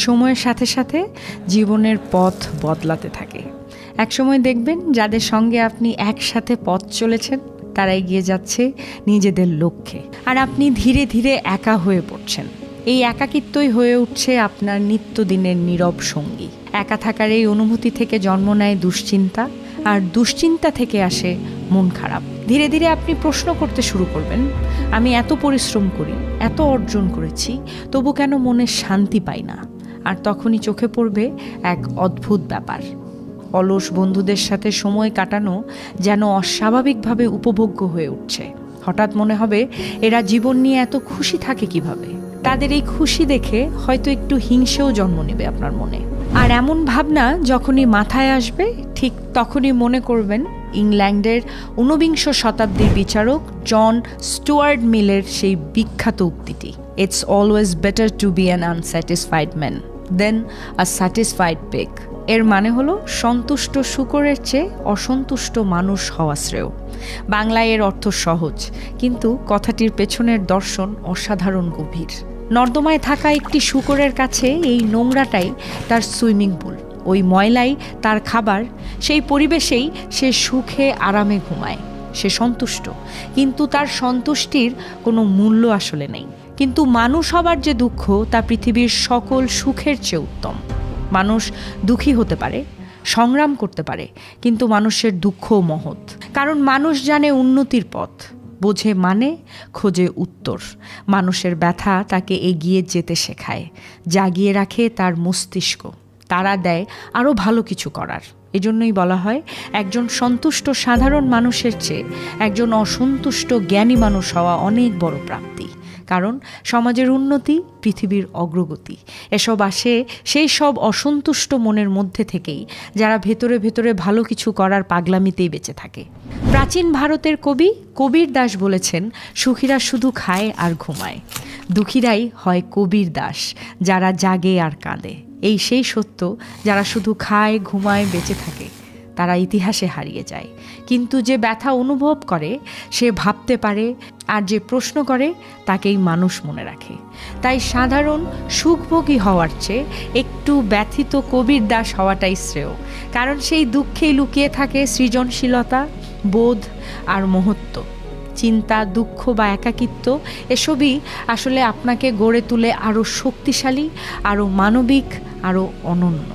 সময়ের সাথে সাথে জীবনের পথ বদলাতে থাকে। একসময় দেখবেন যাদের সঙ্গে আপনি একসাথে পথ চলেছেন তারা এগিয়ে যাচ্ছে নিজেদের লক্ষ্যে, আর আপনি ধীরে ধীরে একা হয়ে পড়ছেন। এই একাকিত্বই হয়ে উঠছে আপনার নিত্যদিনের নীরব সঙ্গী। একা থাকার এই অনুভূতি থেকে জন্ম নেয় দুশ্চিন্তা, আর দুশ্চিন্তা থেকে আসে মন খারাপ। ধীরে ধীরে আপনি প্রশ্ন করতে শুরু করবেন, আমি এত পরিশ্রম করি, এত অর্জন করেছি, তবু কেন মনে শান্তি পাই না? আর তখনই চোখে পড়বে এক অদ্ভুত ব্যাপার। অলস বন্ধুদের সাথে সময় কাটানো যেন অস্বাভাবিকভাবে উপভোগ্য হয়ে উঠছে। হঠাৎ মনে হবে এরা জীবন নিয়ে এত খুশি থাকে কিভাবে। তাদের এই খুশি দেখে হয়তো একটু হিংসেও জন্ম নেবে আপনার মনে। আর এমন ভাবনা যখনই মাথায় আসবে ঠিক তখনই মনে করবেন ইংল্যান্ডের ঊনবিংশ শতাব্দীর বিচারক জন স্টুয়ার্ট মিলের সেই বিখ্যাত উক্তিটি, it's always better to be an unsatisfied man than a satisfied pig. এর মানে হলো সন্তুষ্ট শূকরের চেয়ে অসন্তুষ্ট মানুষ হওয়া শ্রেয়। বাংলায় এর অর্থ সহজ, কিন্তু কথাটির পেছনের দর্শন অসাধারণ গভীর। নর্দমায় থাকা একটি শূকরের কাছে এই নোংরাটাই তার সুইমিং পুল, ওই ময়লাই তার খাবার, সেই পরিবেশেই সে সুখে আরামে ঘুমায়। সে সন্তুষ্ট, কিন্তু তার সন্তুষ্টির কোনো মূল্য আসলে নেই। কিন্তু মানুষ হবার যে দুঃখ তা পৃথিবীর সকল সুখের চেয়ে উত্তম। মানুষ দুঃখী হতে পারে, সংগ্রাম করতে পারে, কিন্তু মানুষের দুঃখও মহৎ। কারণ মানুষ জানে উন্নতির পথ, বোঝে মানে, খোঁজে উত্তর। মানুষের ব্যথা তাকে এগিয়ে যেতে শেখায়, জাগিয়ে রাখে তার মস্তিষ্ক, তাড়া দেয় আরও ভালো কিছু করার। এজন্যই বলা হয় একজন সন্তুষ্ট সাধারণ মানুষের চেয়ে একজন অসন্তুষ্ট জ্ঞানী মানুষ হওয়া অনেক বড় প্রাপ্তি। কারণ সমাজের উন্নতি, পৃথিবীর অগ্রগতি এসব আসে সেই সব অসন্তুষ্ট মনের মধ্যে থেকেই, যারা ভেতরে ভেতরে ভালো কিছু করার পাগলামিতেই বেঁচে থাকে। প্রাচীন ভারতের কবি কবীর দাস বলেছেন, সুখীরা শুধু খায় আর ঘুমায়, দুঃখীরাই হয় কবীর দাস, যারা জাগে আর কাঁদে। এই সেই সত্য, যারা শুধু খায় ঘুমায় বেঁচে থাকে তারা ইতিহাসে হারিয়ে যায়, কিন্তু যে ব্যথা অনুভব করে সে ভাবতে পারে, আর যে প্রশ্ন করে তাকেই মানুষ মনে রাখে। তাই সাধারণ সুখভোগী হওয়ার চেয়ে একটু ব্যথিত কবীর দাস হওয়াটাই শ্রেয়। কারণ সেই দুঃখেই লুকিয়ে থাকে সৃজনশীলতা, বোধ আর মহত্ব। চিন্তা, দুঃখ বা একাকিত্ব এসবই আসলে আপনাকে গড়ে তুলে আরও শক্তিশালী, আরও মানবিক, আরও অনন্য।